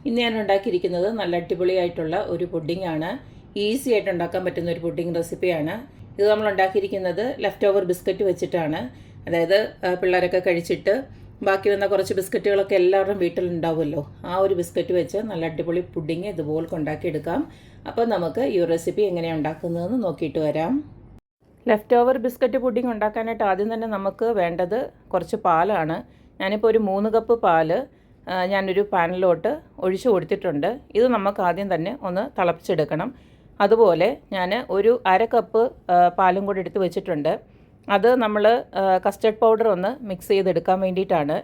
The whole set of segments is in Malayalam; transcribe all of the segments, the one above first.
ഇന്ന് ഞാൻ ഉണ്ടാക്കിയിരിക്കുന്നത് നല്ല അടിപൊളിയായിട്ടുള്ള ഒരു പുഡിങ്ങാണ്. ഈസി ആയിട്ട് ഉണ്ടാക്കാൻ പറ്റുന്ന ഒരു പുഡിംഗ് റെസിപ്പിയാണ്. ഇത് നമ്മൾ ഉണ്ടാക്കിയിരിക്കുന്നത് ലെഫ്റ്റ് ഓവർ ബിസ്ക്കറ്റ് വെച്ചിട്ടാണ്. അതായത് പിള്ളേരൊക്കെ കഴിച്ചിട്ട് ബാക്കി വന്ന കുറച്ച് ബിസ്ക്കറ്റുകളൊക്കെ എല്ലാവരുടെയും വീട്ടിലുണ്ടാവുമല്ലോ. ആ ഒരു ബിസ്ക്കറ്റ് വെച്ച് നല്ല അടിപൊളി പുഡിങ് ഇതുപോലെ ഉണ്ടാക്കിയെടുക്കാം. അപ്പോൾ നമുക്ക് ഈ റെസിപ്പി എങ്ങനെയാണ് ഉണ്ടാക്കുന്നതെന്ന് നോക്കിയിട്ട് വരാം. ലെഫ്റ്റ് ഓവർ ബിസ്ക്കറ്റ് പുഡിംഗ് ഉണ്ടാക്കാനായിട്ട് ആദ്യം തന്നെ നമുക്ക് വേണ്ടത് കുറച്ച് പാലാണ്. ഞാനിപ്പോൾ ഒരു 3 കപ്പ് പാല് ഞാനൊരു പാനിലോട്ട് ഒഴിച്ചു കൊടുത്തിട്ടുണ്ട്. ഇത് നമുക്ക് ആദ്യം തന്നെ ഒന്ന് തിളപ്പിച്ചെടുക്കണം. അതുപോലെ ഞാൻ ഒരു 1/2 കപ്പ് പാലും കൂടി എടുത്ത് വെച്ചിട്ടുണ്ട്. അത് നമ്മൾ കസ്റ്റർഡ് പൗഡർ ഒന്ന് മിക്സ് ചെയ്തെടുക്കാൻ വേണ്ടിയിട്ടാണ്.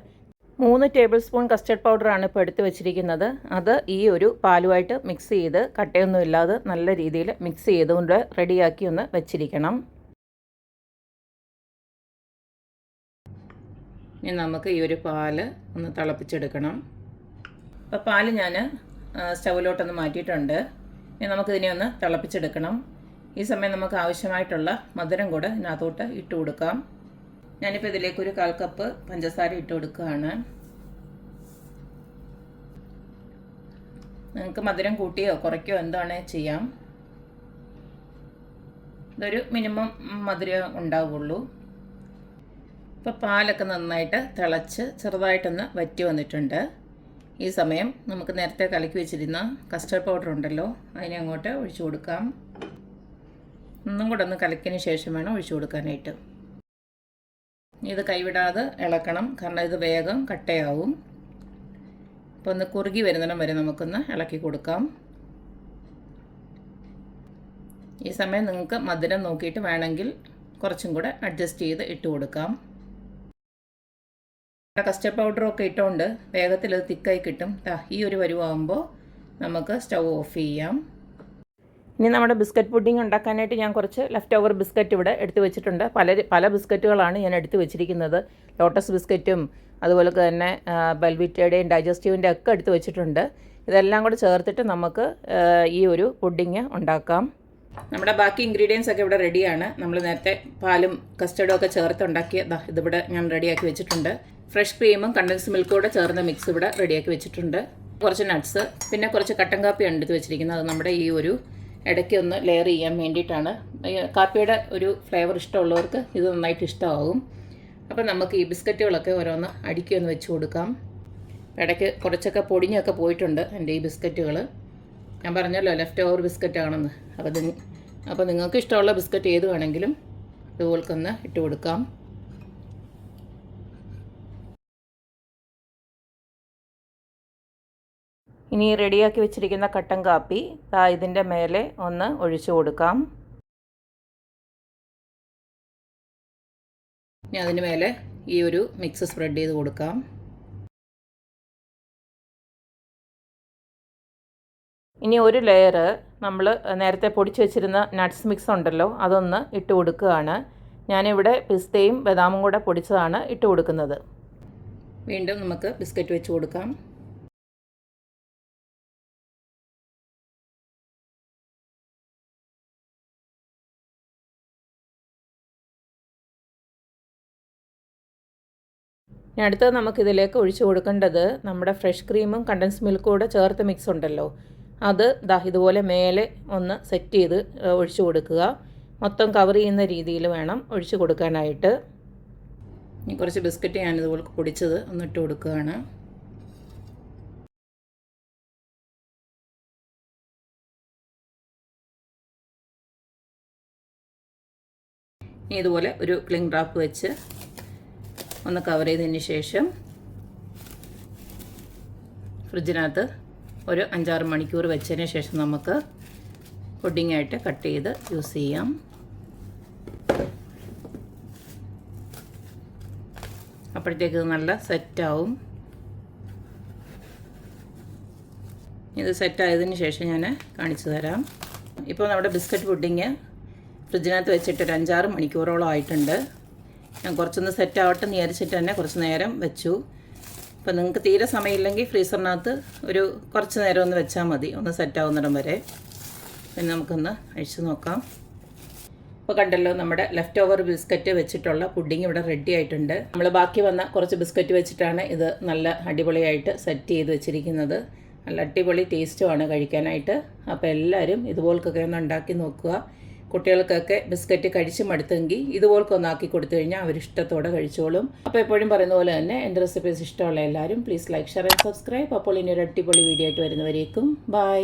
3 ടേബിൾ സ്പൂൺ കസ്റ്റർഡ് പൗഡറാണ് ഇപ്പോൾ എടുത്ത് വെച്ചിരിക്കുന്നത്. അത് ഈ ഒരു പാലുമായിട്ട് മിക്സ് ചെയ്ത് കട്ടയൊന്നും ഇല്ലാതെ നല്ല രീതിയിൽ മിക്സ് ചെയ്തുകൊണ്ട് റെഡിയാക്കി ഒന്ന് വെച്ചിരിക്കണം. ഇനി നമുക്ക് ഈ ഒരു പാല് ഒന്ന് തിളപ്പിച്ചെടുക്കണം. അപ്പോൾ പാല് ഞാൻ സ്റ്റൗവിലോട്ടൊന്ന് മാറ്റിയിട്ടുണ്ട്. ഇനി നമുക്കിതിനെ ഒന്ന് തിളപ്പിച്ചെടുക്കണം. ഈ സമയം നമുക്ക് ആവശ്യമായിട്ടുള്ള മധുരം കൂടെ ഇതിനകത്തോട്ട് ഇട്ട് കൊടുക്കാം. ഞാനിപ്പോൾ ഇതിലേക്കൊരു 1/4 കപ്പ് പഞ്ചസാര ഇട്ട് കൊടുക്കുകയാണ്. നിങ്ങൾക്ക് മധുരം കൂട്ടിയോ കുറയ്ക്കോ എന്താണ് ചെയ്യാം. ഇതൊരു മിനിമം മധുരം ഉണ്ടാവുള്ളൂ. ഇപ്പോൾ പാലൊക്കെ നന്നായിട്ട് തിളച്ച് ചെറുതായിട്ടൊന്ന് വറ്റി വന്നിട്ടുണ്ട്. ഈ സമയം നമുക്ക് നേരത്തെ കലക്കി വെച്ചിരുന്ന കസ്റ്റർഡ് പൗഡർ ഉണ്ടല്ലോ, അതിനെ അങ്ങോട്ട് ഒഴിച്ചു കൊടുക്കാം. ഒന്നും കൂടെ ഒന്ന് കലക്കിയതിന് ശേഷം വേണം ഒഴിച്ചു കൊടുക്കാനായിട്ട്. ഇത് കൈവിടാതെ ഇളക്കണം, കാരണം ഇത് വേഗം കട്ടയാവും. അപ്പോൾ ഒന്ന് കുറുകി വരുന്നിടം വരെ നമുക്കൊന്ന് ഇളക്കി കൊടുക്കാം. ഈ സമയം നിങ്ങൾക്ക് മധുരം നോക്കിയിട്ട് വേണമെങ്കിൽ കുറച്ചും കൂടെ അഡ്ജസ്റ്റ് ചെയ്ത് ഇട്ട് കൊടുക്കാം. കസ്റ്റർഡ് പൗഡറൊക്കെ ഇട്ടുകൊണ്ട് വേഗത്തിൽ ഇത് തിക്കായി കിട്ടും. ഈ ഒരു വരുവാകുമ്പോൾ നമുക്ക് സ്റ്റൗ ഓഫ് ചെയ്യാം. ഇനി നമ്മുടെ ബിസ്ക്കറ്റ് പുഡിംഗ് ഉണ്ടാക്കാനായിട്ട് ഞാൻ കുറച്ച് ലെഫ്റ്റ് ഓവർ ബിസ്ക്കറ്റ് ഇവിടെ എടുത്ത് വെച്ചിട്ടുണ്ട്. പല ബിസ്ക്കറ്റുകളാണ് ഞാൻ എടുത്ത് വെച്ചിരിക്കുന്നത്. ലോട്ടസ് ബിസ്ക്കറ്റും അതുപോലെ തന്നെ ബെൽവിറ്റയുടെയും ഡൈജസ്റ്റീവിൻ്റെ ഒക്കെ എടുത്ത് വെച്ചിട്ടുണ്ട്. ഇതെല്ലാം കൂടെ ചേർത്തിട്ട് നമുക്ക് ഈ ഒരു പുഡിംഗ് ഉണ്ടാക്കാം. നമ്മുടെ ബാക്കി ഇൻഗ്രീഡിയൻസ് ഒക്കെ ഇവിടെ റെഡിയാണ്. നമ്മൾ നേരത്തെ പാലും കസ്റ്റർഡും ഒക്കെ ചേർത്ത് ഉണ്ടാക്കിയ ഇതിവിടെ ഞാൻ റെഡിയാക്കി വെച്ചിട്ടുണ്ട്. ഫ്രഷ് ക്രീമും കണ്ടൻസ് മിൽക്കും കൂടെ ചേർന്ന മിക്സ് ഇവിടെ റെഡിയാക്കി വെച്ചിട്ടുണ്ട്. കുറച്ച് നട്ട്സ്, പിന്നെ കുറച്ച് കട്ടൻ കാപ്പിയാണ് എടുത്ത് വെച്ചിരിക്കുന്നത്. അത് നമ്മുടെ ഈ ഒരു ഇടയ്ക്ക് ഒന്ന് ലെയർ ചെയ്യാൻ വേണ്ടിയിട്ടാണ്. കാപ്പിയുടെ ഒരു ഫ്ലേവർ ഇഷ്ടമുള്ളവർക്ക് ഇത് നന്നായിട്ട് ഇഷ്ടമാകും. അപ്പോൾ നമുക്ക് ഈ ബിസ്ക്കറ്റുകളൊക്കെ ഓരോന്ന് അടുക്കിയൊന്ന് വെച്ച് കൊടുക്കാം. ഇടയ്ക്ക് കുറച്ചൊക്കെ പൊടിഞ്ഞൊക്കെ പോയിട്ടുണ്ട് എൻ്റെ ഈ ബിസ്ക്കറ്റുകൾ. ഞാൻ പറഞ്ഞല്ലോ ലെഫ്റ്റ് ഓവർ ബിസ്ക്കറ്റാണെന്ന്. അപ്പോൾ നിങ്ങൾക്ക് ഇഷ്ടമുള്ള ബിസ്ക്കറ്റ് ഏത് വേണമെങ്കിലും ഇതുപോൽക്കൊന്ന് ഇട്ട് കൊടുക്കാം. ഇനി റെഡിയാക്കി വെച്ചിരിക്കുന്ന കട്ടൻ കാപ്പി ഇതിൻ്റെ മേലെ ഒന്ന് ഒഴിച്ചു കൊടുക്കാം. ഇനി അതിന് മേലെ ഈ ഒരു മിക്സ് സ്പ്രെഡ് ചെയ്ത് കൊടുക്കാം. ഇനി ഒരു ലെയർ നമ്മൾ നേരത്തെ പൊടിച്ച് വെച്ചിരുന്ന നട്ട്സ് മിക്സ് ഉണ്ടല്ലോ, അതൊന്ന് ഇട്ട് കൊടുക്കുകയാണ്. ഞാനിവിടെ പിസ്തയും ബദാമും കൂടെ പൊടിച്ചതാണ് ഇട്ട് കൊടുക്കുന്നത്. വീണ്ടും നമുക്ക് ബിസ്ക്കറ്റ് വെച്ച് കൊടുക്കാം. ഇനി അടുത്തത് നമുക്കിതിലേക്ക് ഒഴിച്ചു കൊടുക്കേണ്ടത് നമ്മുടെ ഫ്രഷ് ക്രീമും കണ്ടൻസ് മിൽക്കും കൂടെ ചേർത്ത് മിക്സ് ഉണ്ടല്ലോ, അത് ഇതുപോലെ മേലെ ഒന്ന് സെറ്റ് ചെയ്ത് ഒഴിച്ചു കൊടുക്കുക. മൊത്തം കവർ ചെയ്യുന്ന രീതിയിൽ വേണം ഒഴിച്ചു കൊടുക്കാനായിട്ട്. ഇനി കുറച്ച് ബിസ്ക്കറ്റ് ഞാനിതുപോലെ പൊടിച്ചത് ഒന്നിട്ട് കൊടുക്കുകയാണ്. ഇനി ഇതുപോലെ ഒരു ക്ലിംഗ് റാപ്പ് വെച്ച് ഒന്ന് കവർ ചെയ്തതിന് ശേഷം ഫ്രിഡ്ജിനകത്ത് ഒരു 5-6 മണിക്കൂർ വെച്ചതിന് ശേഷം നമുക്ക് പുഡിങ്ങായിട്ട് കട്ട് ചെയ്ത് യൂസ് ചെയ്യാം. അപ്പോഴത്തേക്ക് ഇത് നല്ല സെറ്റാവും. ഇത് സെറ്റായതിന് ശേഷം ഞാൻ കാണിച്ചു തരാം. ഇപ്പോൾ നമ്മുടെ ബിസ്ക്കറ്റ് പുഡിങ് ഫ്രിഡ്ജിനകത്ത് വെച്ചിട്ട് ഒരു 5-6 മണിക്കൂറോളം ആയിട്ടുണ്ട്. ഞാൻ കുറച്ചൊന്ന് സെറ്റ് ആവട്ടെ എന്ന് വിചാരിച്ചിട്ട് തന്നെ കുറച്ച് നേരം വെച്ചു. അപ്പോൾ നിങ്ങൾക്ക് തീരെ സമയമില്ലെങ്കിൽ ഫ്രീസറിനകത്ത് ഒരു കുറച്ച് നേരം ഒന്ന് വെച്ചാൽ മതി, ഒന്ന് സെറ്റ് ആവുന്നിടം വരെ. പിന്നെ നമുക്കൊന്ന് അഴിച്ചു നോക്കാം. ഇപ്പോൾ കണ്ടല്ലോ നമ്മുടെ ലെഫ്റ്റ് ഓവർ ബിസ്ക്കറ്റ് വെച്ചിട്ടുള്ള പുഡിംഗ് ഇവിടെ റെഡി ആയിട്ടുണ്ട്. നമ്മൾ ബാക്കി വന്ന കുറച്ച് ബിസ്ക്കറ്റ് വെച്ചിട്ടാണ് ഇത് നല്ല അടിപൊളിയായിട്ട് സെറ്റ് ചെയ്ത് വെച്ചിരിക്കുന്നത്. നല്ല അടിപൊളി ടേസ്റ്റുമാണ് കഴിക്കാനായിട്ട്. അപ്പോൾ എല്ലാവരും ഇതുപോലൊക്കെ ഒന്ന് ഉണ്ടാക്കി നോക്കുക. കുട്ടികൾക്കൊക്കെ ബിസ്ക്കറ്റ് കഴിച്ച് മടുത്തെങ്കിൽ ഇതുപോലൊക്കെ ഒന്നാക്കി കൊടുത്തു കഴിഞ്ഞാൽ അവർ ഇഷ്ടത്തോടെ കഴിച്ചോളും. അപ്പോൾ എപ്പോഴും പറയുന്ന പോലെ തന്നെ എൻ്റെ റെസിപ്പീസ് ഇഷ്ടമുള്ള എല്ലാവരും please like share and subscribe. അപ്പോൾ ഇനി ഒരു അടിപൊളി വീഡിയോ ആയിട്ട് വരുന്നവരേക്കും ബൈ.